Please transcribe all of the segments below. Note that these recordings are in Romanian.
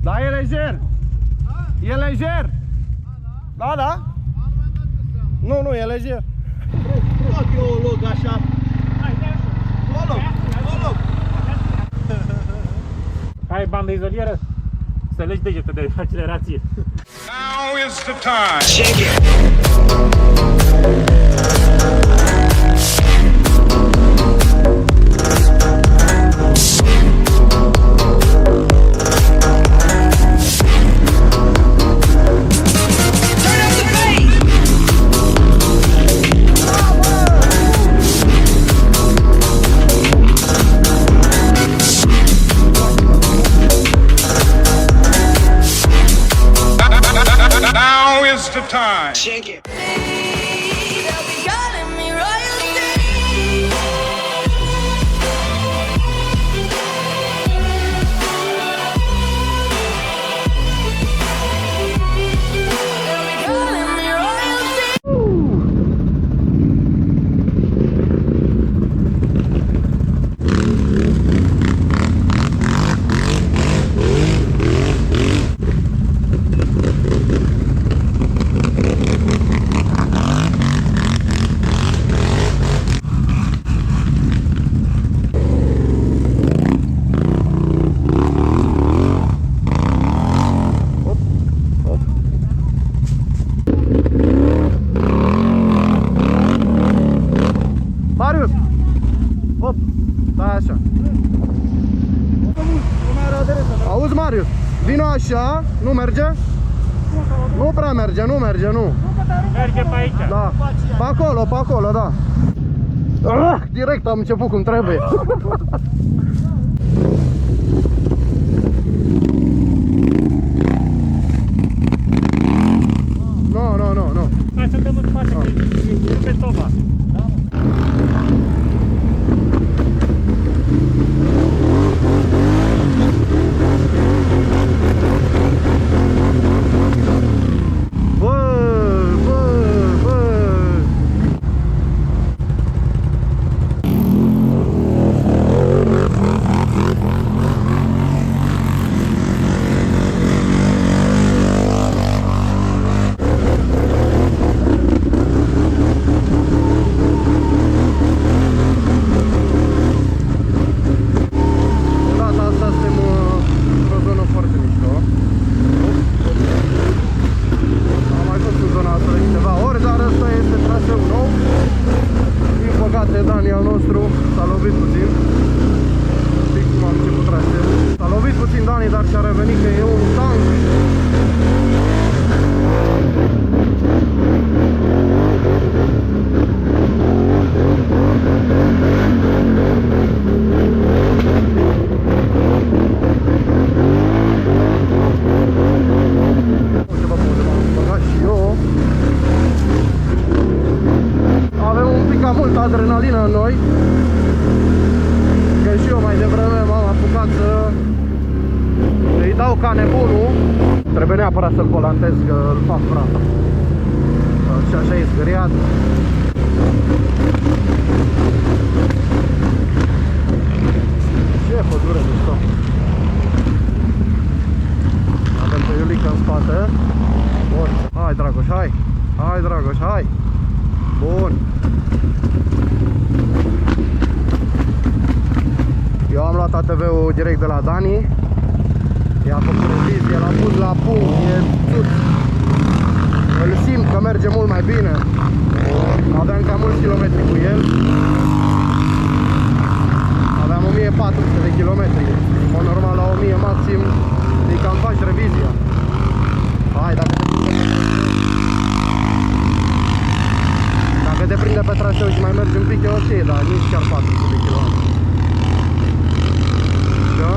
Da, e lejer. E lejer. Da, da. Nu, nu, e lejer. Fac eu o loc așa. Ai bandă izolieră? Să legi degetul de accelerație. Now is the time. Shake it. Now is the time. Shake it. Marius! Hop! Stai așa. Auzi, Marius? Vino așa, nu merge? Nu prea merge, nu merge, nu. Merge pe aici. Da. Pe acolo, da. Direct am început cum trebuie. Nu. Hai să dăm în spate, că e pe toba. Dani al nostru s-a lovit puțin. Știi cum am început traseul. S-a lovit puțin Dani, dar și-a revenit că e un tank. Multă adrenalină în noi. Că și eu mai devreme m-am apucat să îi dau ca nebunul. Trebuie neapărat să-l volantez, că îl fac praf. Și așa e zgâriat. Ce pădure mișto. Avem pe Iulica în spate. Bun. Hai, Dragoș, hai. Hai, Dragoș, hai. Bun. Eu am luat ATV-ul direct de la Dani. I-a făcut revizie, l-a pus la punct, e țut. Îl simt că merge mult mai bine. Aveam cam mulți kilometri cu el. Aveam 1400 de kilometri. Mă, normal la 1000 maxim, îi cam faci revizia. Hai, dacă te prinde pe traseu și mai mergi un pic, e ok, dar nici chiar 400 de km. Da?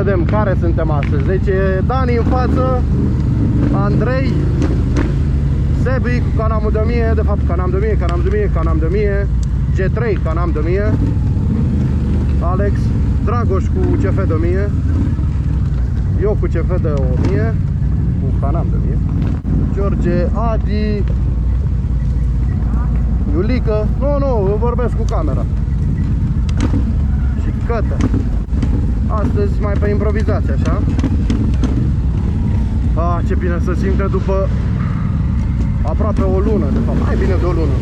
vedem care suntem astăzi. Deci e Dani în față, Andrei, Sebi cu Can-Am de 1000, de fapt Can-Am de 1000, Can-Am de 1000, Can-Am de 1000, G3 Can-Am de 1000, Alex, Dragoș cu CF de 1000, eu cu CF de 1000, cu Can-Am de 1000, George, Adi, Iulică, nu, vorbesc cu camera, și Cătă. Astăzi mai pe improvizație, așa. Ce bine se simte după aproape o lună, de fapt, mai bine de o lună.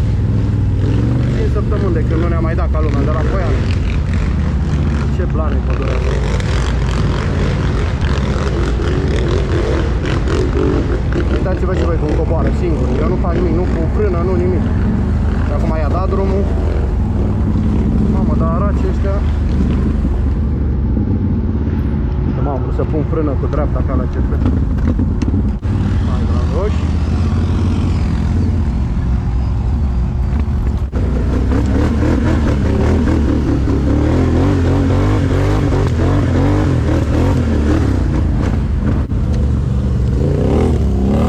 5 săptămâni de când nu ne-a mai dat ca lumea de la Poiană. Ce plane pădurea asta. Uitați-vă și voi cum coboară singur. Eu nu fac nimic, nu cu frână, nu nimic. Și acum i-a dat drumul. Mamă, dar araci ăștia. Mamă, să pun frână cu dreapta ca la CF. Hai, Dragoș.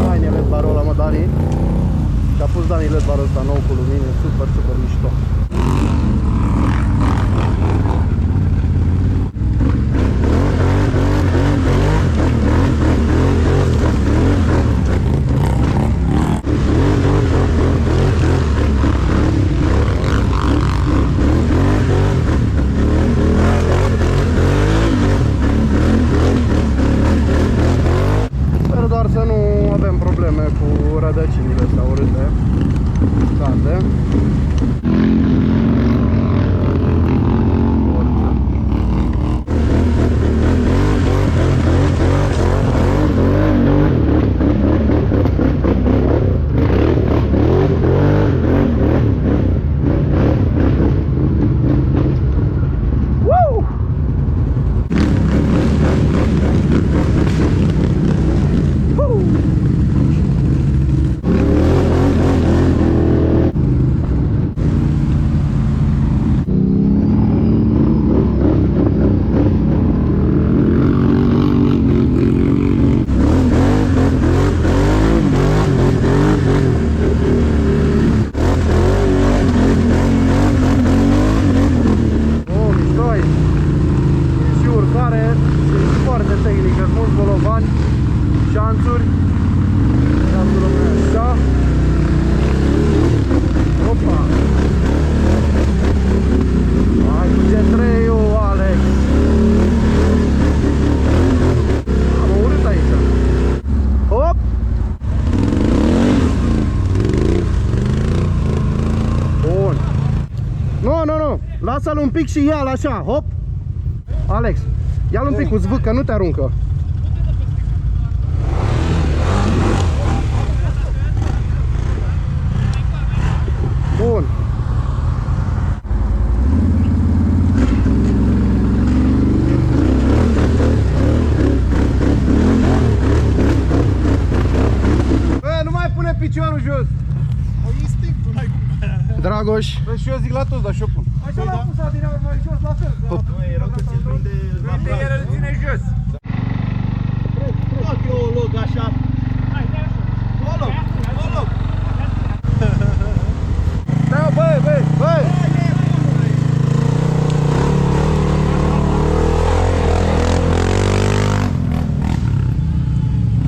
Haine LED barul ăla, mă, Dani. Și-a pus Dani LED barul ăsta nou cu lumini, super, super mișto. Să nu avem probleme cu rădăcinile sau urâte, cade. Șanțuri. Așa. Opa. Hai cu G3-ul, Alex. Am urât aici. Hop. Bun. Nu. Lasă-l un pic și ia-l așa. Hop. Alex, ia-l un pic cu zvâc, că nu te aruncă. Bun. Bă, nu mai pune piciorul jos. O instinctul, n-ai cum. Dragoș. Bă, și eu zic la toți, dar și eu pun. Așa l-am pus Adina mai jos, la fel. Nu, e rău că ți-l prinde la braț. El îl ține jos. Fac eu o log așa. O log. Da, băi.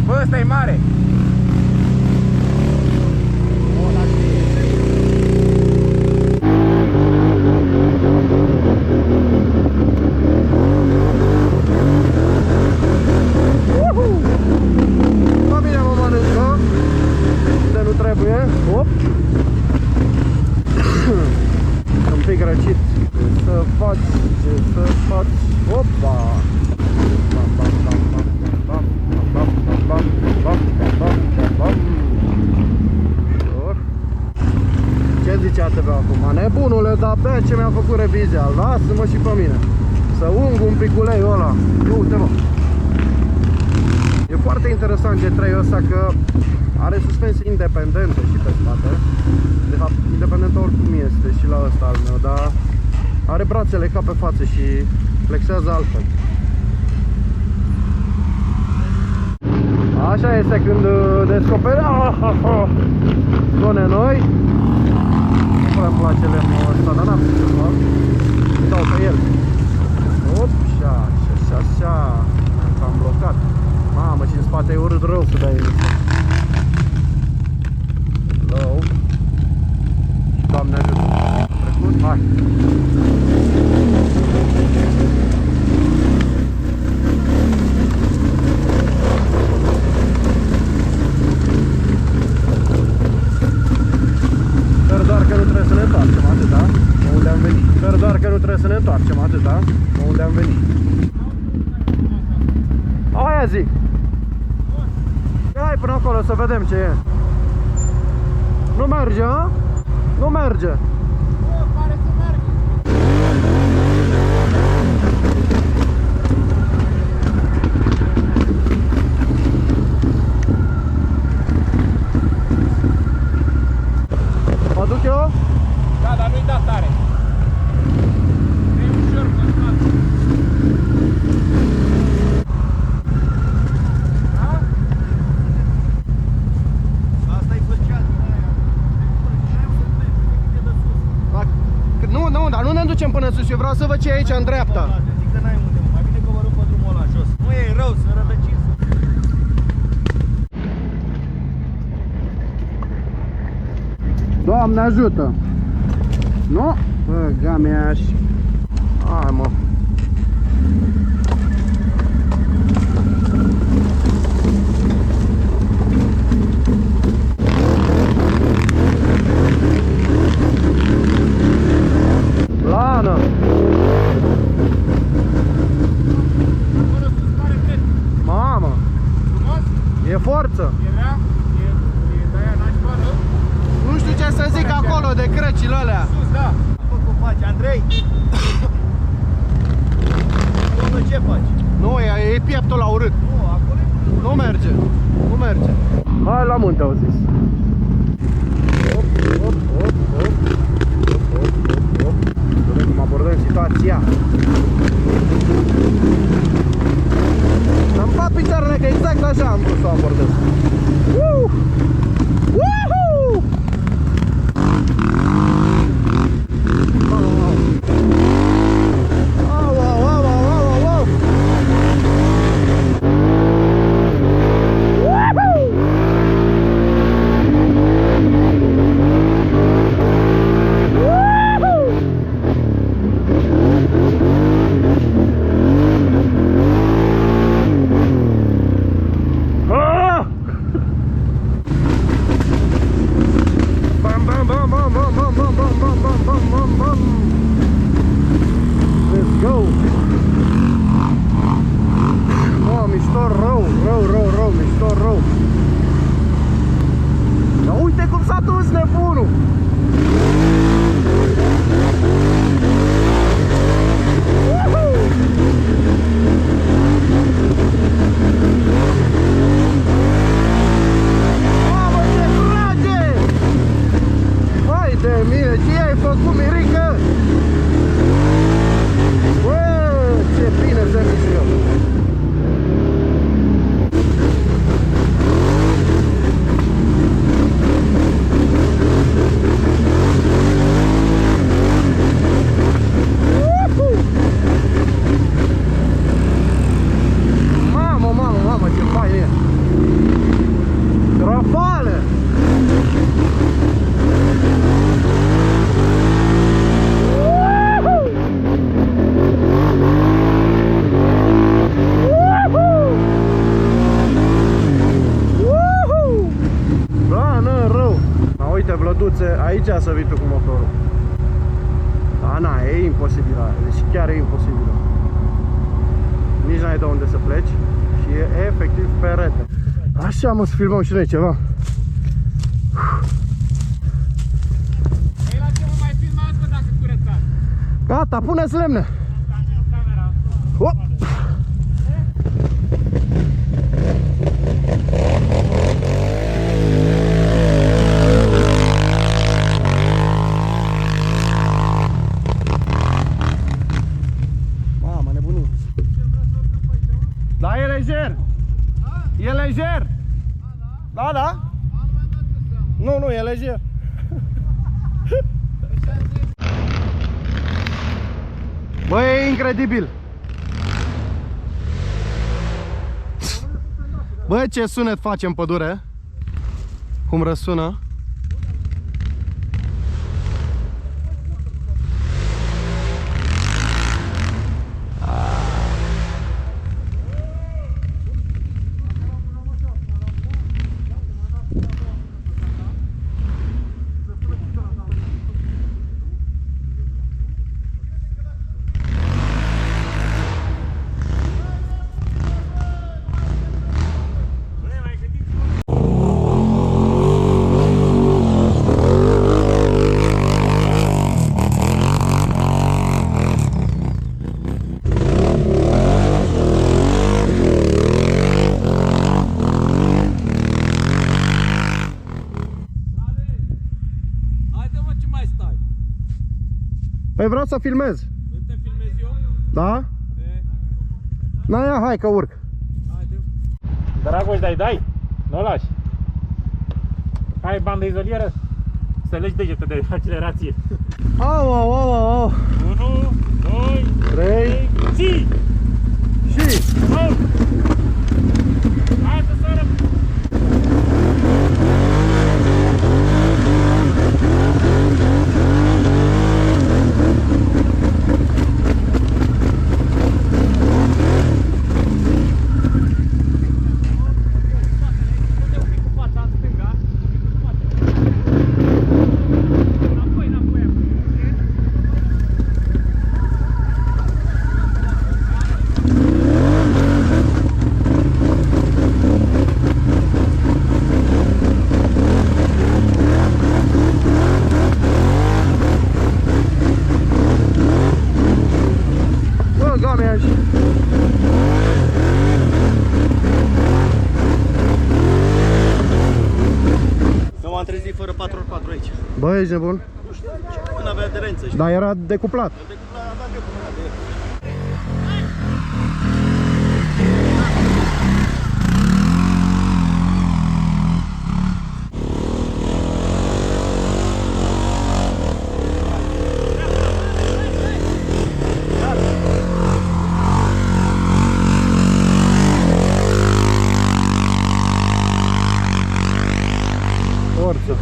Bă, ăsta e mare. Hop. Un pic răcit. Ce să faci? Opa! Ce zice ATV acum? Nebunule, dar pe ce mi-a făcut revizia? Lasă-mă și pe mine. Să ung un pic uleiul ăla. Uite, mă. E foarte interesant G3-ul ăsta că are suspensii independente și pe spate. De fapt, independentă oricum este și la ăsta al meu, dar are brațele ca pe față și flexează altfel. Așa este când descoperi zone noi. Nu prea îmi place lemnul ăsta, dar n-am ce să fac. Îi dau pe el. Op, așa. Am blocat. Mamă, și în spate e urât rău să dai el. Rău. Doamne ajută. Trecut? Hai. Sper doar că nu trebuie să ne întoarcem atâta, unde am venit. Sper doar că nu trebuie să ne întoarcem atâta, unde am venit. Aia zic. Hai până acolo să vedem ce e. Nu merge, a? Nu merge. Pare să merge. Mă duc eu? Da, dar nu-i da tare. E ușor, constant. Da? Asta-i făceat. Nu, dar nu ne ducem până sus, eu vreau să văd ce e aici în dreapta. Zic că n-ai unde, mai bine că vă rup pe drumul ăla jos. Nu e rău, sunt rădăcini. Doamne ajută! Nu? Bă, gameaș. Hai, mă. Lană! Mamă! E forță! Era? E de-aia nașoară? Nu știu ce să zic acolo de crăcile alea. Sus, da. Cum faci, Andrei? Domnul, ce faci? Nu, e pieptul la urât. Nu, acolo e... Nu merge. Nu merge. Hai la munte, au zis. Hop, hop, hop, hop. Hop, hop, hop. Vedem cum abordăm situația. Am pat picioarele că exact așa am vrut să o abordez. Woohoo! Aici să vii tu cu motorul. Da, na, e imposibil. Deci chiar e imposibil. Nici n-ai de unde să pleci. Și e efectiv perete. Așa, mă, să filmăm și noi ceva. Ei, la ce mă mai filmați, bă, dacă curățați? Gata, pune-ți lemne. Hop. Da, e lejer. E lejer. incredibil. Bă, ce sunet face în pădure. Cum răsună. Păi vreau să filmez. Nu te filmez eu? Da? Na, ia, hai că urc. Dragoș, dai. Nu o lași. Hai bandă izolieră. Să legi degete de accelerație. Au. 1, 2, 3 zi! și... Oh! Hai să sară! M-am trezit fără 4x4 aici. Bă, ești nebun? Nu avea aderență. Dar era decuplat. Forță.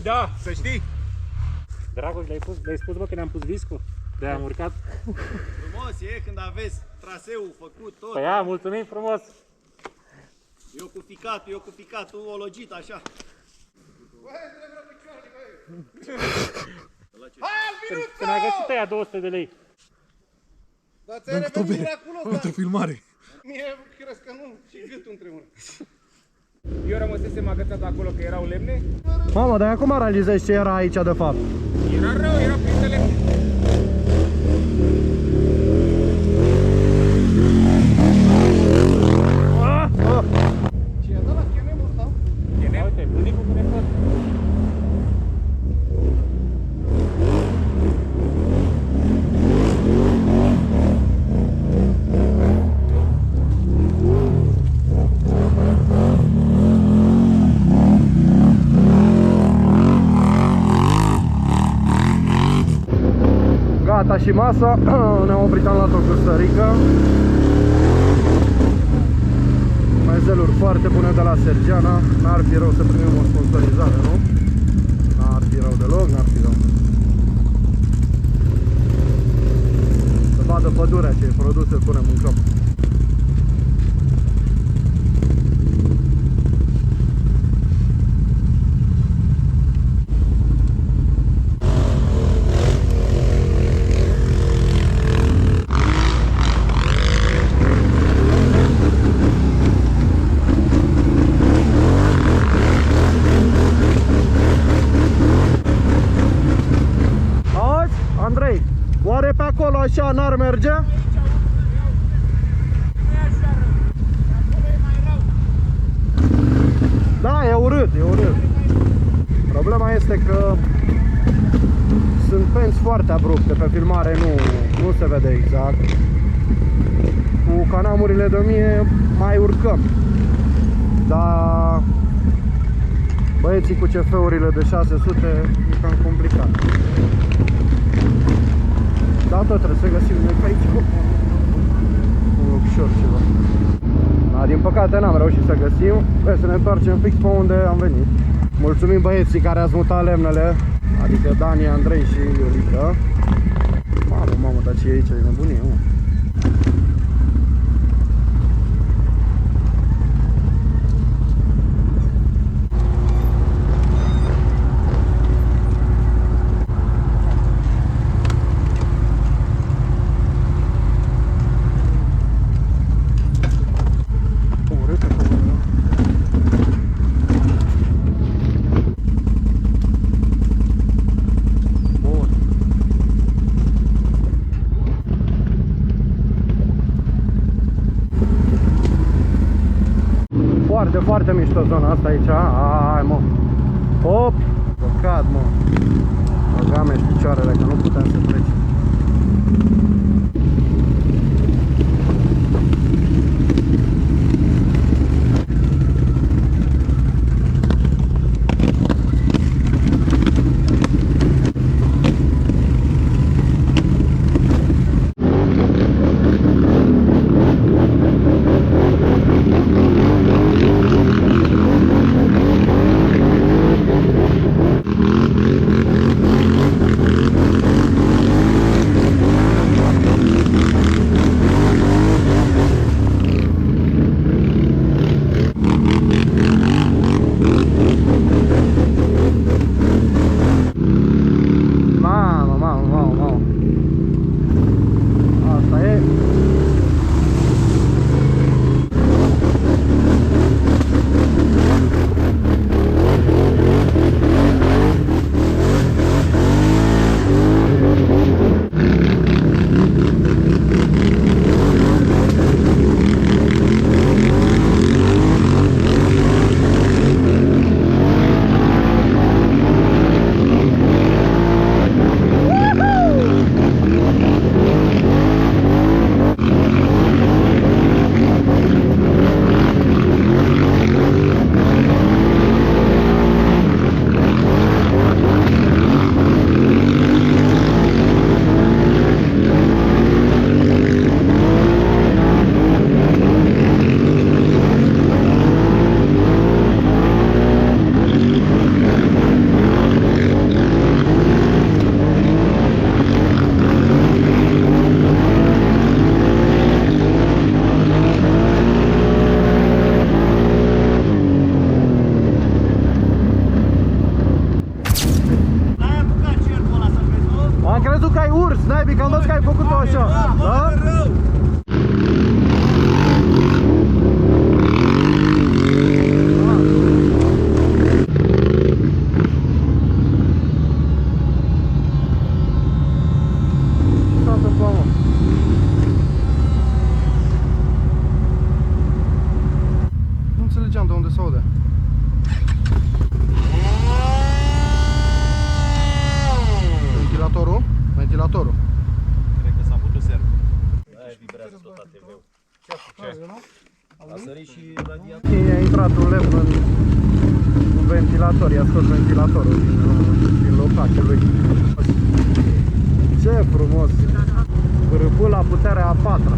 Da, să știi. Dragoș, le-ai spus, bă, că ne-am pus viscul? De-aia am urcat. Frumos e când aveți traseul făcut tot. Păi ia, mulțumim frumos. Eu cu ficatul ologit așa. Când ai găsit aia 200 de lei. Dar ți-ai revenit miraculos, Pentru filmare. mie crezi că nu și gâtul între mână. Eu rămăsesem agățat acolo că erau lemne. Mamă, dar acum realizezi ce era aici de fapt. Era rău, era plin de lemne. Ce i-a dat la chenemul ăsta? Uite, bunicul cu nepot. Gata și masa. Ne-am oprit, am luat o gustărică. Mezeluri foarte bune de la Sergiana. N-ar fi rău să primim o sponsorizare, nu? N-ar fi rău deloc, n-ar fi rău. Să vadă pădurea ce produse punem în cap. Andrei, oare pe acolo așa n-ar merge? Da, e urât, e urât. Problema este că sunt penți foarte abrupte, pe filmare nu se vede exact. Cu canamurile de 1000 mai urcăm. Dar băieții cu CF-urile de 600 e cam complicat. Dar tot trebuie să găsim noi pe aici un lucrușor ceva. Da, din păcate n-am reușit să găsim. Trebuie să ne întoarcem fix pe unde am venit. Mulțumim băieții care ați mutat lemnele, adică Dani, Andrei și Iulica. Mamă, dar ce e aici? E nebunie, mă. Foarte mișto zona asta aici. Hai mă. Hop. Păcat mă. Băgame-și picioarele că nu putem să trecem. A intrat un lemn în ventilator, i-a scos ventilatorul din locașul lui. Ce frumos! Râpâl la puterea a patra.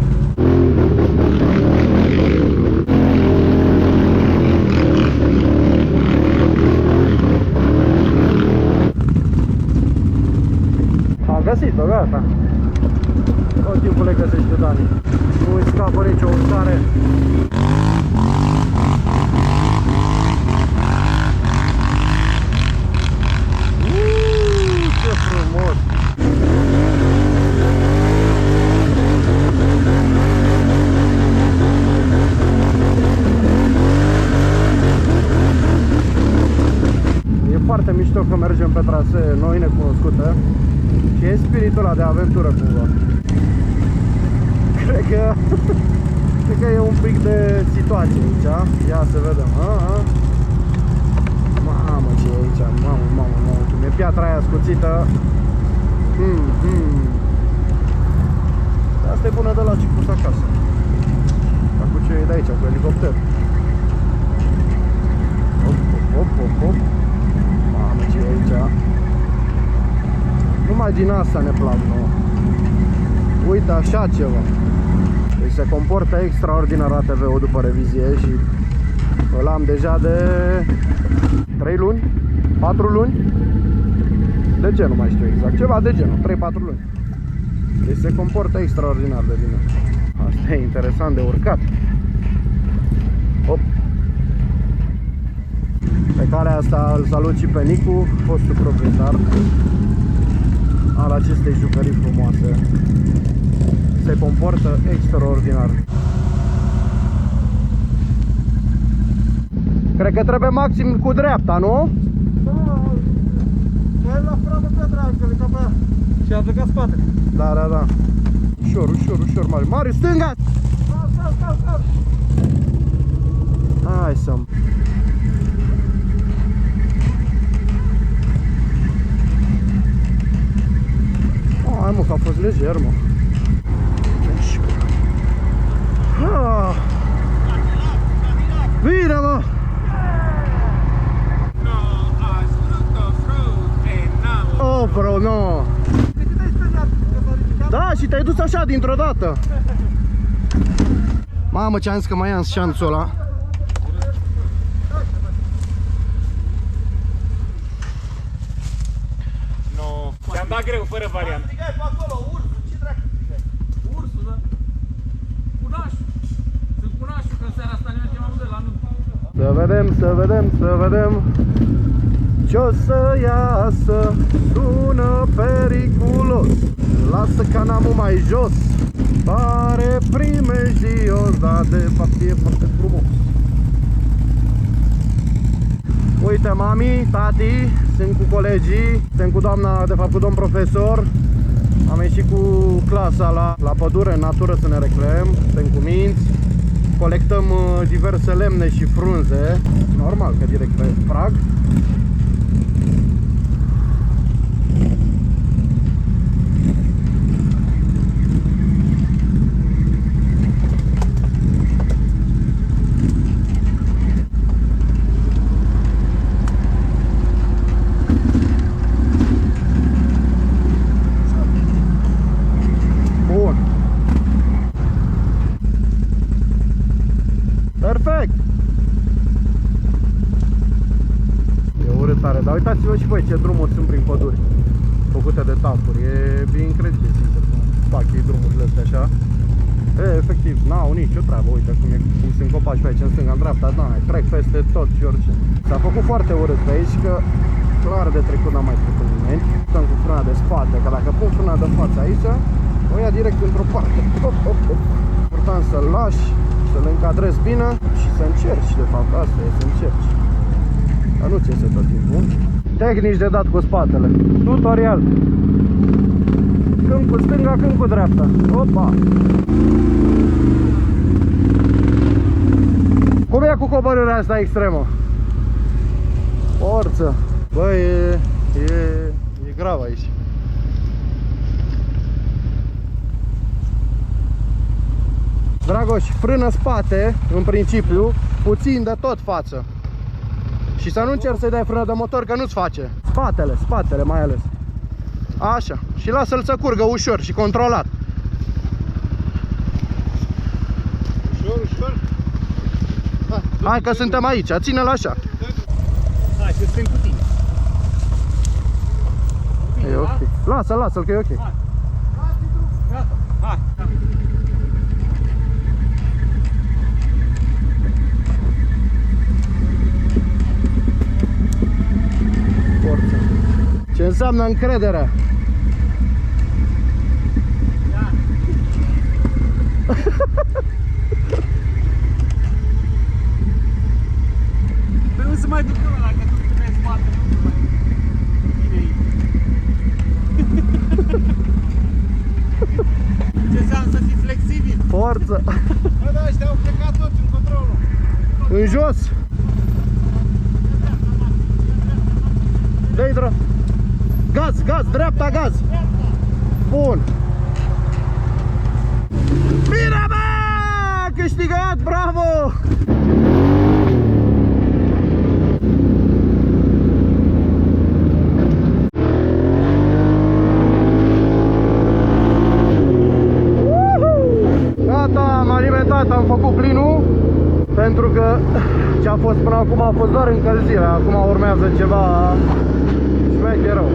Am găsit-o, gata. Tot timpul le găsește Dani. Nu îi scapă nicio uscare. Ce frumos! E foarte mișto că mergem pe trasee noi necunoscute și e spiritul ăla de aventură cumva. Cred că e un pic de situație aici. Ia să vedem. Mamă, ce e aici? Mamă, cum e piatra aia scuțită. Asta e bună de la ce pus acasă. Dar cu ce e de aici, cu elicopter. Hop, hop, hop, hop. Mamă, ce e aici. Numai din asta ne plac nouă. Uite așa ceva. Deci se comportă extraordinar ATV-ul după revizie și îl am deja de 3 luni, 4 luni. De ce nu mai știu exact, ceva de genul, 3-4 luni. Deci se comportă extraordinar de bine. Asta e interesant de urcat. Hop. Pe calea asta îl salut și pe Nicu, fostul proprietar al acestei jucării frumoase. Se comportă extraordinar. Cred că trebuie maxim cu dreapta, nu? Da, la frate pe dreapta, ca pe și a plecat spatele. Da, da, da. Ușor, ușor, ușor, Mariu. Mariu, stânga! Stai. Hai să-mi... Hai mă, că a fost lejer, mă. Bine, mă! Oh, bro, no! Da, și te-ai dus așa dintr-o dată. Mamă, ce-am zis că mai am șanțul ăla. No, ți-am dat greu, fără variantă. Strigai pe acolo, ursul, ce dracu strigai? Ursul, da? Cunașul. Sunt cunașul, că în seara asta ne mergem amândoi la nuntă. Să vedem, să vedem, să vedem ce-o să iasă. Sună periculos. Lasă canamul mai jos. Pare primejios, dar de fapt e foarte frumos. Uite, mami, tati, sunt cu colegii, sunt cu doamna, de fapt cu domn profesor. Am ieșit cu clasa la pădure, în natură, să ne recreăm, suntem cu minți. Colectăm diverse lemne și frunze, normal că direct pe prag. Bun. Perfect! E urât tare, dar uitați-vă și voi ce drumuri sunt prin păduri făcute de tancuri, e incredibil, sincer, cum fac ei drumurile astea așa. E, efectiv, n-au nicio treabă, uite cum sunt copaci pe aici, în stânga, în dreapta, da, trec peste tot și orice. S-a făcut foarte urât pe aici, că clar de trecut n-am mai trecut nimeni. Stăm cu frâna de spate, că dacă pun frâna de față aici, o ia direct într-o parte. Hop, hop, hop. Important să-l lași, să-l încadrezi bine și să încerci, de fapt, asta e, să încerci. Dar nu ți iese tot timpul. Tehnici de dat cu spatele. Tutorial. Când cu stânga, când cu dreapta. Opa! Cum e cu coborârea asta extremă? Forță! Bă, e grav aici. Dragoș, frână spate, în principiu, puțin de tot față. Și să nu încerci să-i dai frână de motor, că nu-ți face. Spatele mai ales. Așa. Și lasă-l să curgă ușor și controlat. Ușor. Hai că suntem aici, ține-l așa. Hai, să sunt cu tine. E ok. Lasă-l că e ok. Gata. Hai. Forță. Ce înseamnă încrederea? Păi nu se mai ducă ăla, că tu te vezi spate, nu se mai bine aici. Ce înseamnă să fii flexibil? Forță. Bă, da, ăștia au plecat toți în controlul. În jos. Dă-i Gaz, dreapta, gaz. Bun. Bine, bă! Câștigat, bravo! Gata, am alimentat, am făcut plinul. Pentru că ce a fost până acum a fost doar încălzirea. Acum urmează ceva șmecher rău.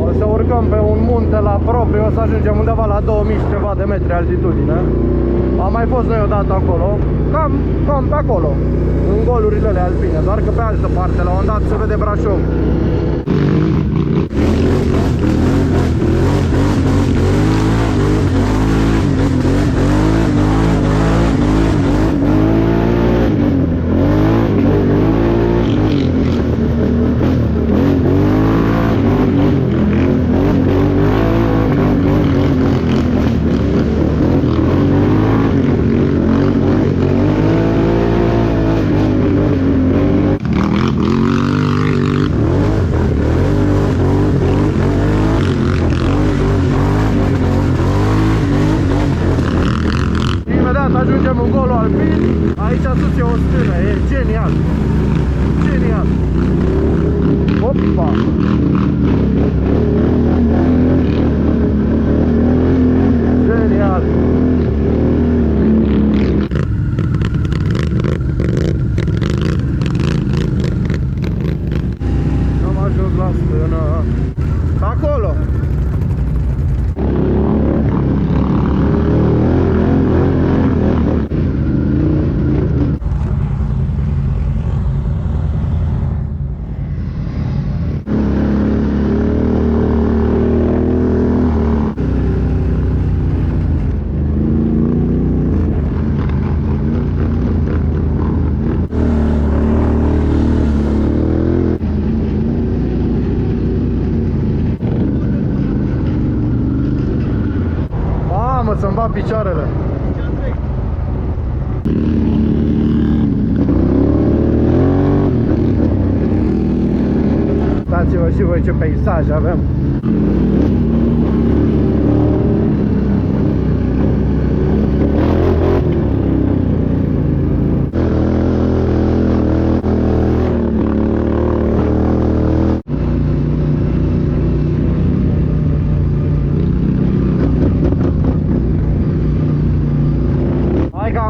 O să urcăm pe un munte la propriu. O să ajungem undeva la 2000 și ceva de metri altitudine. Am mai fost noi odată acolo. Cam pe acolo, în golurile alea alpine. Doar că pe altă parte, la un dat, se vede Brașov. Ajungem în golul alpin. Aici sus e o stână, e genial. Genial. Opa! Genial. Am ajuns la stână. Acolo. Să-mi bat picioarele. Uitați-vă și voi ce peisaj avem.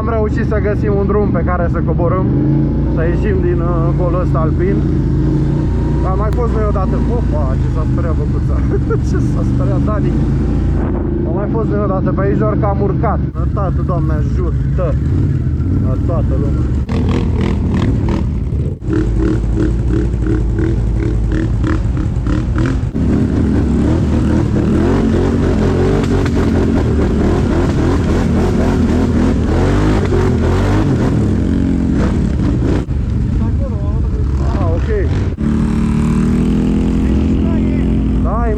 Am reușit să găsim un drum pe care să coborâm, să ieșim din golul ăsta alpin. Am mai fost noi odată. Opa, ce s-a speriat băcuța. Ce s-a speriat Dani. Am mai fost noi odată pe aici, doar că am urcat. Tată, Doamne ajută la toată lumea.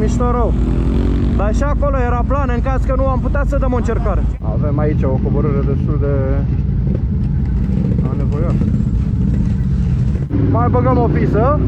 Mișto rău. Dar și acolo era plan, în caz că nu am putea să dăm o încercare. Avem aici o coborâre destul de anevoioasă. Mai băgăm o pisă.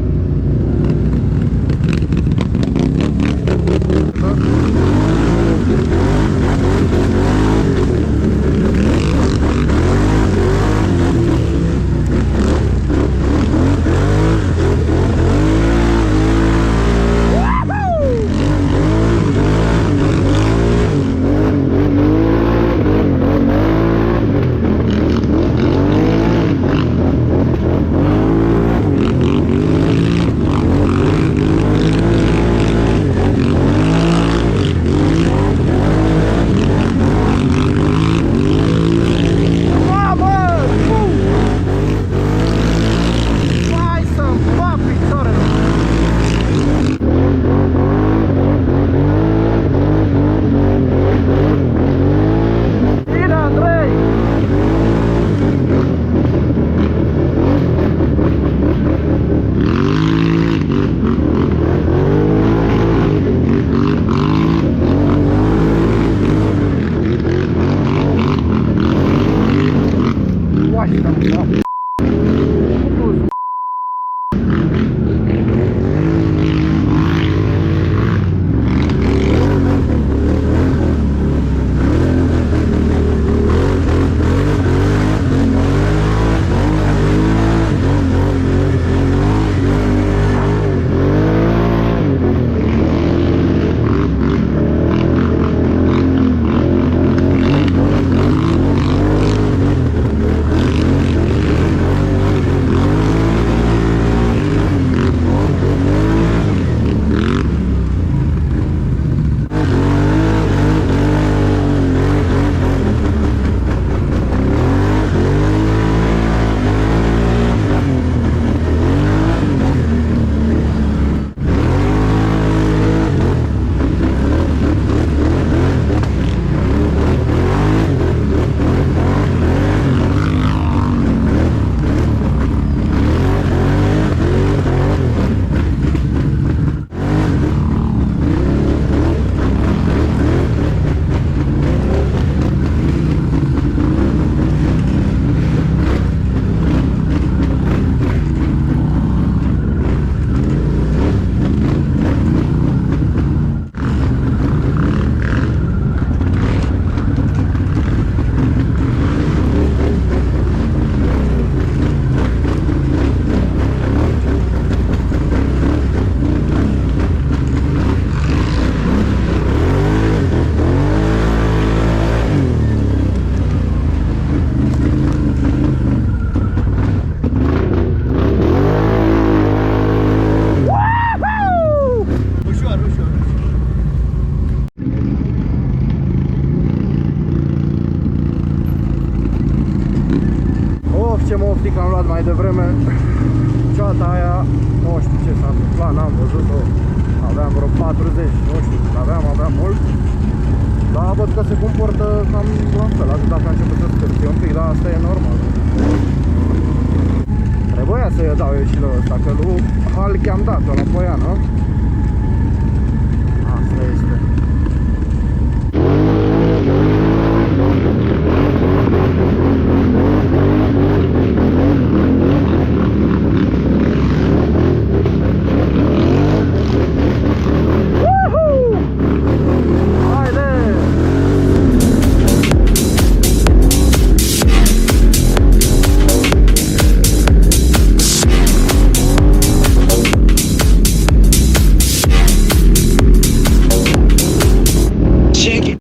știi că am luat mai devreme cioata aia, nu știu ce s-a întâmplat, n-am văzut-o. Aveam vreo 40, nu știu, aveam mult. Dar văd că se comportă cam la fel, atât dacă a început să scârție un pic, dar asta e normal. Trebuia să-i dau eu și la ăsta, că lui Hulk i-am dat-o la Poiană.